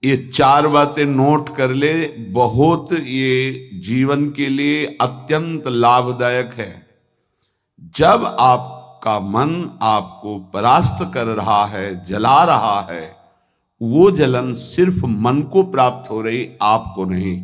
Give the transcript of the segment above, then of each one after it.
ये 4 बातें नोट कर ले, बहुत ये जीवन के लिए अत्यंत लाभदायक है। जब आपका मन आपको परास्त कर रहा है, जला रहा है, वो जलन सिर्फ मन को प्राप्त हो रही, आपको नहीं।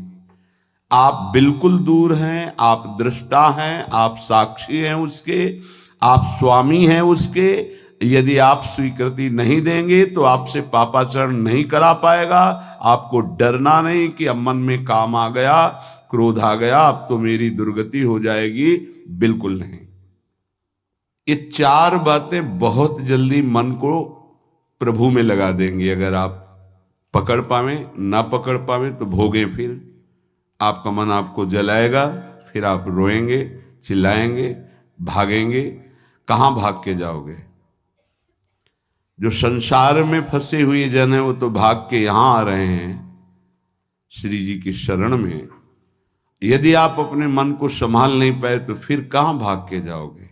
आप बिल्कुल दूर हैं, आप दृष्टा हैं, आप साक्षी हैं उसके, आप स्वामी हैं उसके। यदि आप स्वीकृति नहीं देंगे तो आपसे पापाचरण नहीं करा पाएगा। आपको डरना नहीं कि अब मन में काम आ गया, क्रोध आ गया, अब तो मेरी दुर्गति हो जाएगी, बिल्कुल नहीं। ये 4 बातें बहुत जल्दी मन को प्रभु में लगा देंगे। अगर आप पकड़ पावे, ना पकड़ पावे तो भोगे। फिर आपका मन आपको जलाएगा, फिर आप रोएंगे, चिल्लाएंगे, भागेंगे। कहां भाग के जाओगे? जो संसार में फंसे हुए जन है वो तो भाग के यहां आ रहे हैं श्री जी की शरण में। यदि आप अपने मन को संभाल नहीं पाए तो फिर कहां भाग के जाओगे?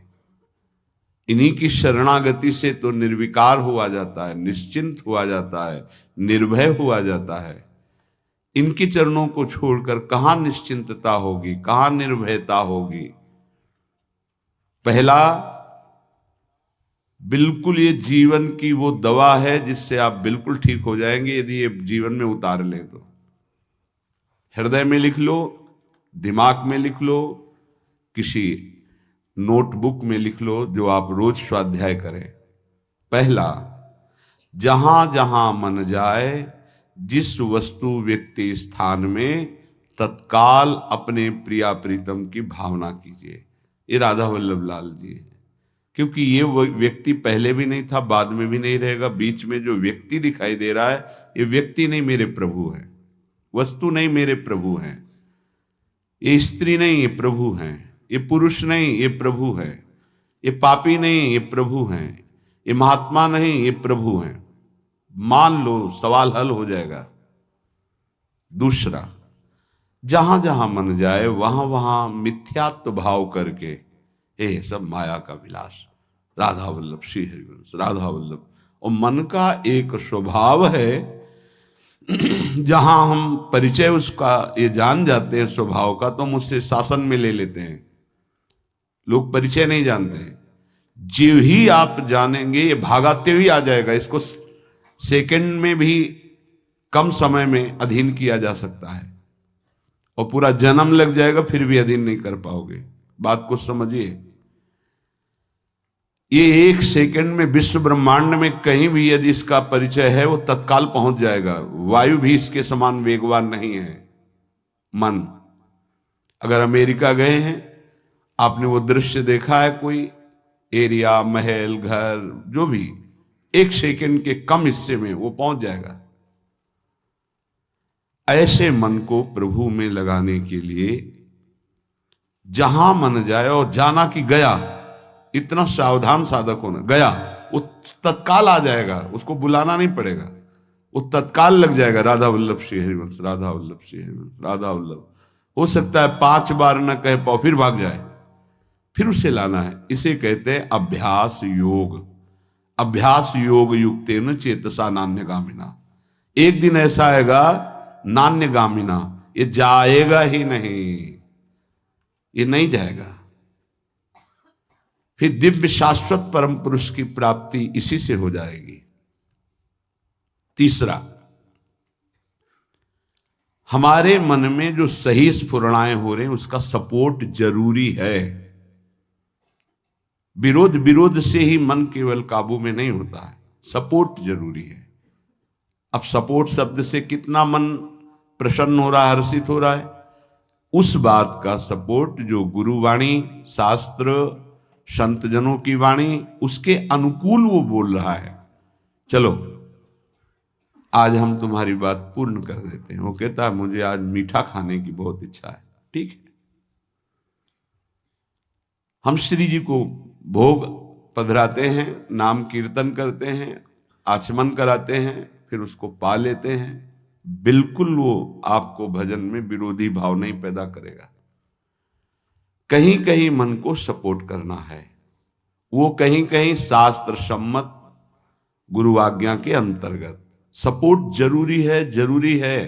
इन्हीं की शरणागति से तो निर्विकार हुआ जाता है, निश्चिंत हुआ जाता है, निर्भय हुआ जाता है। इनके चरणों को छोड़कर कहां निश्चिंतता होगी, कहां निर्भयता होगी? पहला, बिल्कुल ये जीवन की वो दवा है जिससे आप बिल्कुल ठीक हो जाएंगे यदि ये जीवन में उतार लें तो। हृदय में लिख लो, दिमाग में लिख लो, किसी नोटबुक में लिख लो, जो आप रोज स्वाध्याय करें। पहला, जहां जहां मन जाए, जिस वस्तु व्यक्ति स्थान में, तत्काल अपने प्रिया प्रीतम की भावना कीजिए। ये राधा वल्लभ लाल जी है। क्योंकि ये व्यक्ति पहले भी नहीं था, बाद में भी नहीं रहेगा। बीच में जो व्यक्ति दिखाई दे रहा है, ये व्यक्ति नहीं, मेरे प्रभु है। वस्तु नहीं, मेरे प्रभु हैं। ये स्त्री नहीं, ये प्रभु हैं। ये पुरुष नहीं, ये प्रभु है। ये पापी नहीं, ये प्रभु हैं। ये महात्मा नहीं, ये प्रभु हैं। मान लो, सवाल हल हो जाएगा। दूसरा, जहां जहां मन जाए वहां वहां मिथ्यात्व भाव करके, हे सब माया का विलास, राधा वल्लभ श्री हरिवंश, राधा वल्लभ। और मन का एक स्वभाव है, जहां हम परिचय उसका ये जान जाते हैं स्वभाव का, तो हम उससे शासन में ले लेते हैं। लोग परिचय नहीं जानते हैं। जो ही आप जानेंगे ये भागाते हुए आ जाएगा। इसको सेकंड में भी कम समय में अधीन किया जा सकता है, और पूरा जन्म लग जाएगा फिर भी अधीन नहीं कर पाओगे। बात को समझिए। ये 1 सेकंड में विश्व ब्रह्मांड में कहीं भी यदि इसका परिचय है, वो तत्काल पहुंच जाएगा। वायु भी इसके समान वेगवान नहीं है मन। अगर अमेरिका गए हैं, आपने वो दृश्य देखा है, कोई एरिया, महल, घर, जो भी 1 सेकंड के कम हिस्से में वो पहुंच जाएगा। ऐसे मन को प्रभु में लगाने के लिए जहां मन जाए, और जाना कि गया, इतना सावधान साधक होना। गया वो तत्काल आ जाएगा, उसको बुलाना नहीं पड़ेगा, वो तत्काल लग जाएगा। राधा वल्लभ श्री हरिवंश, राधा वल्लभ श्री हरिवंश, राधा वल्लभ। हो सकता है 5 बार न कह पाओ, फिर भाग जाए, फिर उसे लाना है। इसे कहते हैं अभ्यास योग। अभ्यास योग युक्तेन चेतसा नान्यगामिना। एक दिन ऐसा आएगा, नान्यगामिना, ये जाएगा ही नहीं, ये नहीं जाएगा। फिर दिव्य शाश्वत परम पुरुष की प्राप्ति इसी से हो जाएगी। तीसरा, हमारे मन में जो सही स्फुरणाएं हो रहे हैं उसका सपोर्ट जरूरी है। विरोध से ही मन केवल काबू में नहीं होता है, सपोर्ट जरूरी है। अब सपोर्ट शब्द से कितना मन प्रसन्न हो रहा है, हर्षित हो रहा है, उस बात का सपोर्ट जो गुरुवाणी, शास्त्र, संत जनों की वाणी, उसके अनुकूल वो बोल रहा है। चलो आज हम तुम्हारी बात पूर्ण कर देते हैं। वो कहता है मुझे आज मीठा खाने की बहुत इच्छा है। ठीक है, हम श्री जी को भोग पधराते हैं, नाम कीर्तन करते हैं, आचमन कराते हैं, फिर उसको पा लेते हैं। बिल्कुल वो आपको भजन में विरोधी भाव नहीं पैदा करेगा। कहीं कहीं मन को सपोर्ट करना है, वो कहीं कहीं शास्त्र सम्मत गुरु आज्ञा के अंतर्गत। सपोर्ट जरूरी है, जरूरी है।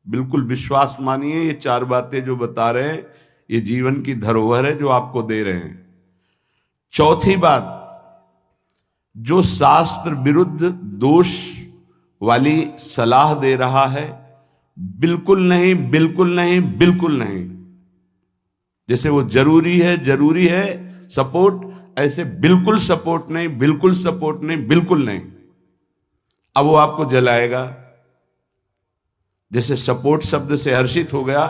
बिल्कुल विश्वास मानिए, ये 4 बातें जो बता रहे हैं ये जीवन की धरोहर है जो आपको दे रहे हैं। चौथी बात, जो शास्त्र विरुद्ध दोष वाली सलाह दे रहा है, बिल्कुल नहीं, बिल्कुल नहीं, बिल्कुल नहीं। जैसे वो जरूरी है सपोर्ट, ऐसे बिल्कुल सपोर्ट नहीं, बिल्कुल सपोर्ट नहीं, बिल्कुल नहीं। अब वो आपको जलाएगा। जैसे सपोर्ट शब्द से हर्षित हो गया,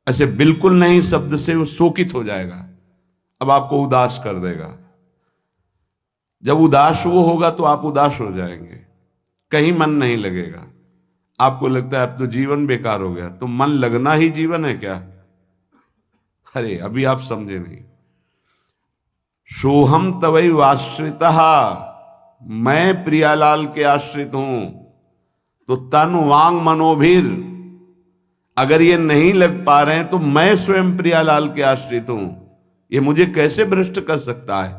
ऐसे बिल्कुल नहीं शब्द से वो शोकित हो जाएगा। अब आपको उदास कर देगा। जब उदास वो होगा तो आप उदास हो जाएंगे, कहीं मन नहीं लगेगा। आपको लगता है अब तो जीवन बेकार हो गया। तो मन लगना ही जीवन है क्या? अरे अभी आप समझे नहीं। सोहम तवैव आश्रितः, मैं प्रियालाल के आश्रित हूं। तो तन वांग मनोभिर, अगर ये नहीं लग पा रहे हैं तो मैं स्वयं प्रियालाल के आश्रित हूं। ये मुझे कैसे भ्रष्ट कर सकता है?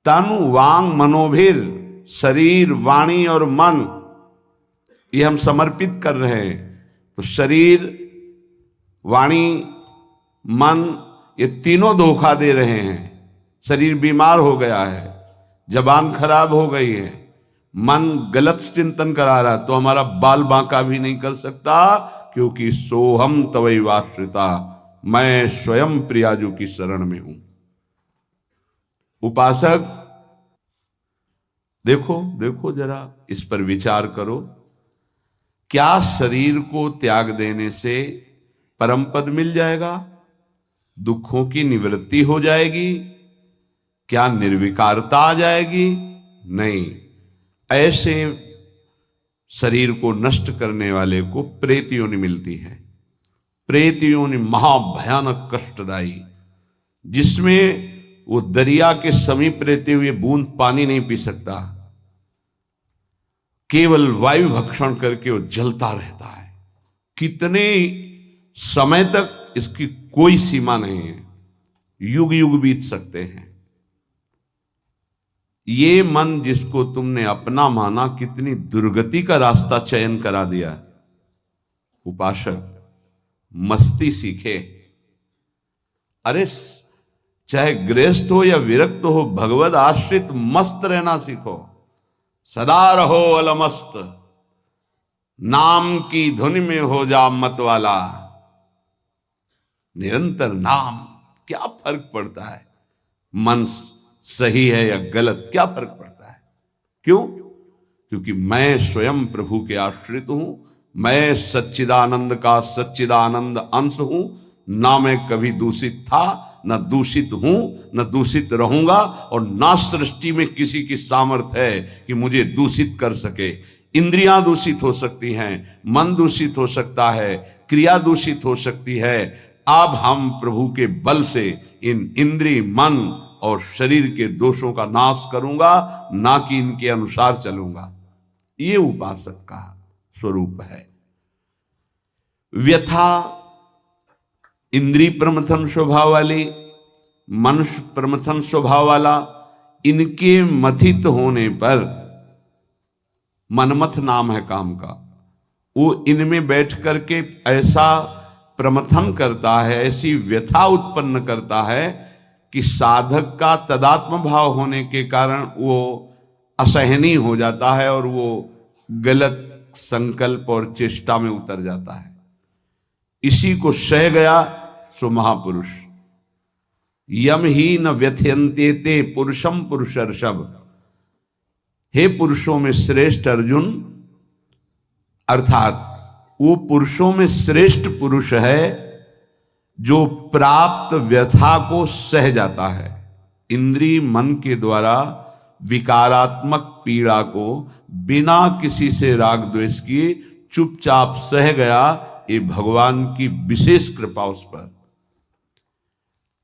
तन वांग मनोभिर, शरीर, वाणी और मन, ये हम समर्पित कर रहे हैं। तो शरीर, वाणी, मन, ये तीनों धोखा दे रहे हैं। शरीर बीमार हो गया है, जबान खराब हो गई है, मन गलत चिंतन करा रहा, तो हमारा बाल बांका भी नहीं कर सकता, क्योंकि सोहम तवैव आश्रिता, मैं स्वयं प्रियाजू की शरण में हूं। उपासक देखो, देखो जरा इस पर विचार करो। क्या शरीर को त्याग देने से परम पद मिल जाएगा? दुखों की निवृत्ति हो जाएगी? क्या निर्विकारता आ जाएगी? नहीं। ऐसे शरीर को नष्ट करने वाले को प्रेत योनि मिलती है। प्रेत योनि महाभयानक कष्टदायी, जिसमें वो दरिया के समीप रहते हुए बूंद पानी नहीं पी सकता, केवल वायु भक्षण करके वो जलता रहता है। कितने समय तक इसकी कोई सीमा नहीं है, युग युग बीत सकते हैं। ये मन जिसको तुमने अपना माना, कितनी दुर्गति का रास्ता चयन करा दिया। उपासक मस्ती सीखे। अरे चाहे गृहस्थ हो या विरक्त हो, भगवद आश्रित मस्त रहना सीखो। सदा रहो अलमस्त, नाम की धुन में हो जा मत वाला। निरंतर नाम, क्या फर्क पड़ता है मन सही है या गलत, क्या फर्क पड़ता है? क्यों? क्योंकि मैं स्वयं प्रभु के आश्रित हूं। मैं सच्चिदानंद का सच्चिदानंद अंश हूं। ना मैं कभी दूषित था, न दूषित हूं, न दूषित रहूंगा, और ना सृष्टि में किसी की सामर्थ्य है कि मुझे दूषित कर सके। इंद्रियां दूषित हो सकती हैं, मन दूषित हो सकता है, क्रिया दूषित हो सकती है। अब हम प्रभु के बल से इन इंद्रिय, मन और शरीर के दोषों का नाश करूंगा, ना कि इनके अनुसार चलूंगा। ये उपासक का स्वरूप है। व्यथा इंद्रिय प्रमथन स्वभाव वाली, मनुष्य प्रमथन स्वभाव वाला, इनके मथित होने पर, मनमथ नाम है काम का, वो इनमें बैठ करके ऐसा प्रमथन करता है, ऐसी व्यथा उत्पन्न करता है कि साधक का तदात्म भाव होने के कारण वो असहनीय हो जाता है और वो गलत संकल्प और चेष्टा में उतर जाता है। इसी को सह गया सो महापुरुष। यम ही न व्यथयन्ते ते पुरुषम पुरुषर्षभ। हे पुरुषों में श्रेष्ठ अर्जुन, अर्थात वो पुरुषों में श्रेष्ठ पुरुष है जो प्राप्त व्यथा को सह जाता है। इंद्रिय मन के द्वारा विकारात्मक पीड़ा को बिना किसी से राग द्वेष किए चुपचाप सह गया, ये भगवान की विशेष कृपा उस पर।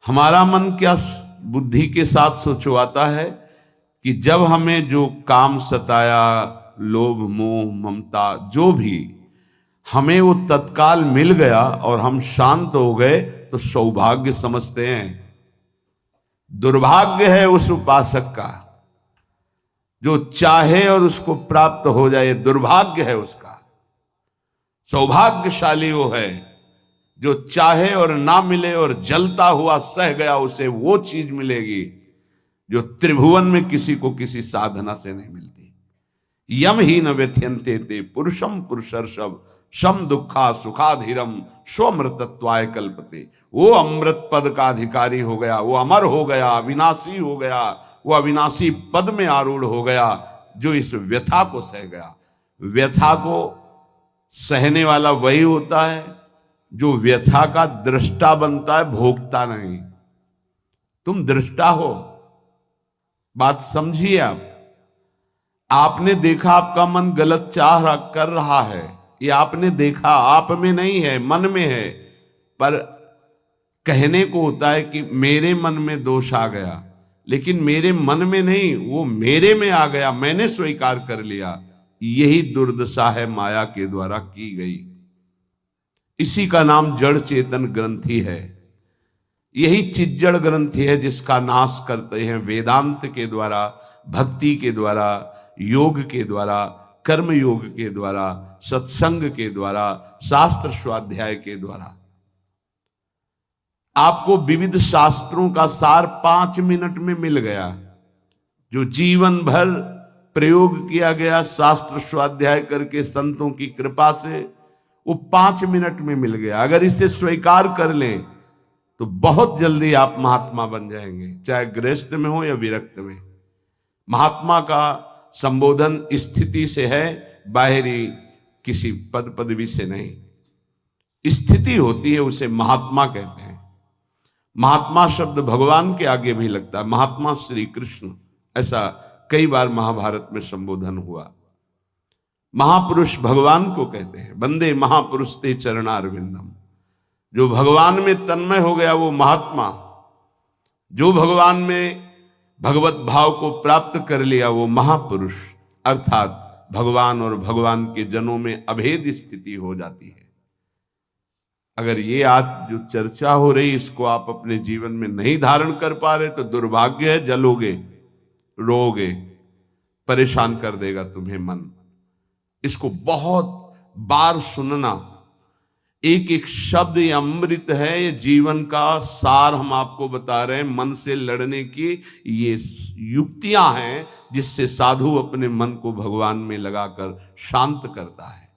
हमारा मन क्या बुद्धि के साथ सोचवाता है कि जब हमें जो काम सताया, लोभ मोह ममता जो भी, हमें वो तत्काल मिल गया और हम शांत हो गए तो सौभाग्य समझते हैं। दुर्भाग्य है उस उपासक का जो चाहे और उसको प्राप्त हो जाए, दुर्भाग्य है उसका। सौभाग्यशाली वो है जो चाहे और ना मिले और जलता हुआ सह गया, उसे वो चीज मिलेगी जो त्रिभुवन में किसी को किसी साधना से नहीं मिलती। यम ही न व्यथ्यन्ते ते पुरुषम पुरुषर्षभ सम दुखा सुखाधीरम स्वमृतत्वाय कल्पते। वो अमृत पद का अधिकारी हो गया, वो अमर हो गया, अविनाशी हो गया, वो अविनाशी पद में आरूढ़ हो गया जो इस व्यथा को सह गया। व्यथा को सहने वाला वही होता है जो व्यथा का दृष्टा बनता है, भोगता नहीं। तुम दृष्टा हो, बात समझिए। आपने देखा आपका मन गलत चाह कर रहा है, ये आपने देखा, आप में नहीं है, मन में है। पर कहने को होता है कि मेरे मन में दोष आ गया, लेकिन मेरे मन में नहीं, वो मेरे में आ गया, मैंने स्वीकार कर लिया। यही दुर्दशा है माया के द्वारा की गई। इसी का नाम जड़ चेतन ग्रंथि है। यही चिज्जड़ ग्रंथि है जिसका नाश करते हैं वेदांत के द्वारा, भक्ति के द्वारा, योग के द्वारा, कर्म योग के द्वारा, सत्संग के द्वारा, शास्त्र स्वाध्याय के द्वारा। आपको विविध शास्त्रों का सार 5 मिनट में मिल गया। जो जीवन भर प्रयोग किया गया शास्त्र स्वाध्याय करके संतों की कृपा से, वो 5 मिनट में मिल गया। अगर इसे स्वीकार कर लें तो बहुत जल्दी आप महात्मा बन जाएंगे, चाहे गृहस्थ में हो या विरक्त में। महात्मा का संबोधन स्थिति से है, बाहरी किसी पद पदवी से नहीं। स्थिति होती है, उसे महात्मा कहते हैं। महात्मा शब्द भगवान के आगे भी लगता है, महात्मा श्री कृष्ण, ऐसा कई बार महाभारत में संबोधन हुआ। महापुरुष भगवान को कहते हैं, वंदे महापुरुष ते चरणारविंदम। जो भगवान में तन्मय हो गया वो महात्मा, जो भगवान में भगवत भाव को प्राप्त कर लिया वो महापुरुष, अर्थात भगवान और भगवान के जनों में अभेद स्थिति हो जाती है। अगर ये आज जो चर्चा हो रही इसको आप अपने जीवन में नहीं धारण कर पा रहे तो दुर्भाग्य है, जलोगे, रोगे, परेशान कर देगा तुम्हें मन। इसको बहुत बार सुनना। एक एक शब्द ये अमृत है, ये जीवन का सार हम आपको बता रहे हैं। मन से लड़ने की ये युक्तियां हैं जिससे साधु अपने मन को भगवान में लगाकर शांत करता है।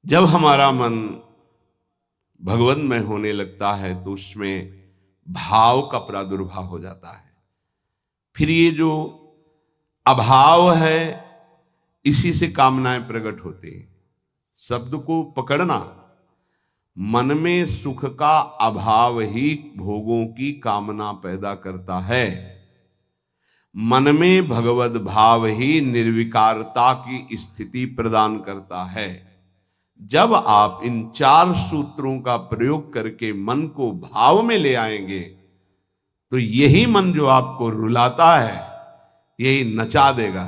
जब हमारा मन भगवन्मय होने लगता है तो उसमें भाव का प्रादुर्भाव हो जाता है। फिर ये जो अभाव है इसी से कामनाएं प्रकट होती हैं। शब्द को पकड़ना, मन में सुख का अभाव ही भोगों की कामना पैदा करता है। मन में भगवत भाव ही निर्विकारता की स्थिति प्रदान करता है। जब आप इन 4 सूत्रों का प्रयोग करके मन को भाव में ले आएंगे तो यही मन जो आपको रुलाता है यही नचा देगा।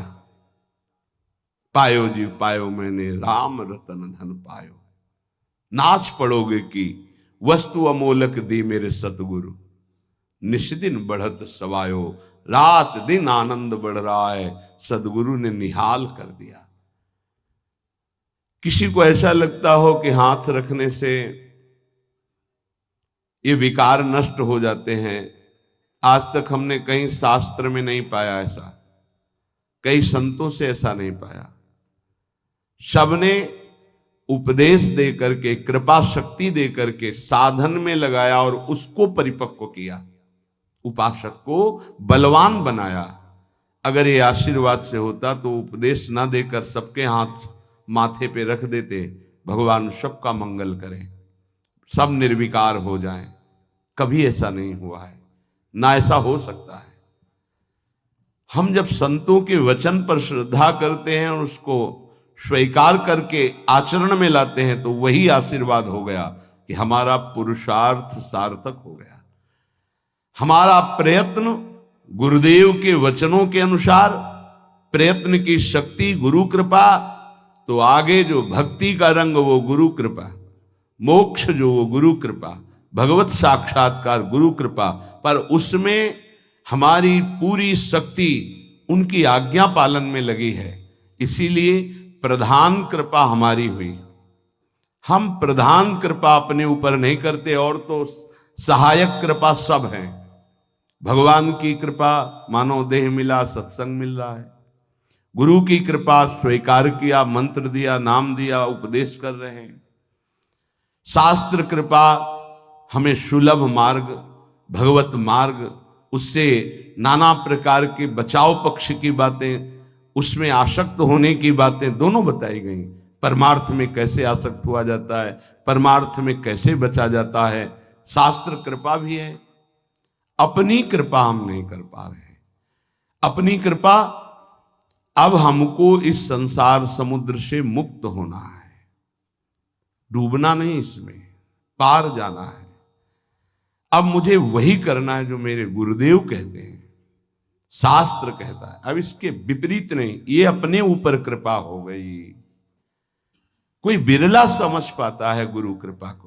पायो जी पायो मैंने राम रतन धन पायो, नाच पड़ोगे कि वस्तु अमोलक दी मेरे सतगुरु, निष्दिन बढ़त सवायो, रात दिन आनंद बढ़ रहा है, सदगुरु ने निहाल कर दिया। किसी को ऐसा लगता हो कि हाथ रखने से ये विकार नष्ट हो जाते हैं, आज तक हमने कहीं शास्त्र में नहीं पाया ऐसा, कई संतों से ऐसा नहीं पाया। सबने उपदेश दे करके, कृपा शक्ति दे करके साधन में लगाया और उसको परिपक्व किया, उपासक को बलवान बनाया। अगर ये आशीर्वाद से होता तो उपदेश ना देकर सबके हाथ माथे पे रख देते, भगवान सबका मंगल करें, सब निर्विकार हो जाएं। कभी ऐसा नहीं हुआ है, ना ऐसा हो सकता है। हम जब संतों के वचन पर श्रद्धा करते हैं और उसको स्वीकार करके आचरण में लाते हैं तो वही आशीर्वाद हो गया कि हमारा पुरुषार्थ सार्थक हो गया। हमारा प्रयत्न गुरुदेव के वचनों के अनुसार, प्रयत्न की शक्ति गुरु कृपा, तो आगे जो भक्ति का रंग वो गुरु कृपा, मोक्ष जो वो गुरु कृपा, भगवत साक्षात्कार गुरु कृपा। पर उसमें हमारी पूरी शक्ति उनकी आज्ञा पालन में लगी है, इसीलिए प्रधान कृपा हमारी हुई। हम प्रधान कृपा अपने ऊपर नहीं करते, और तो सहायक कृपा सब है। भगवान की कृपा मानव देह मिला, सत्संग मिल रहा है। गुरु की कृपा स्वीकार किया, मंत्र दिया, नाम दिया, उपदेश कर रहे हैं। शास्त्र कृपा हमें सुलभ मार्ग, भगवत मार्ग, उससे नाना प्रकार के बचाव पक्ष की बातें, उसमें आसक्त होने की बातें दोनों बताई गई। परमार्थ में कैसे आसक्त हुआ जाता है, परमार्थ में कैसे बचा जाता है, शास्त्र कृपा भी है। अपनी कृपा हम नहीं कर पा रहे हैं। अपनी कृपा, अब हमको इस संसार समुद्र से मुक्त होना है, डूबना नहीं, इसमें पार जाना है। अब मुझे वही करना है जो मेरे गुरुदेव कहते हैं, शास्त्र कहता है। अब इसके विपरीत नहीं, ये अपने ऊपर कृपा हो गई। कोई बिरला समझ पाता है गुरु कृपा को।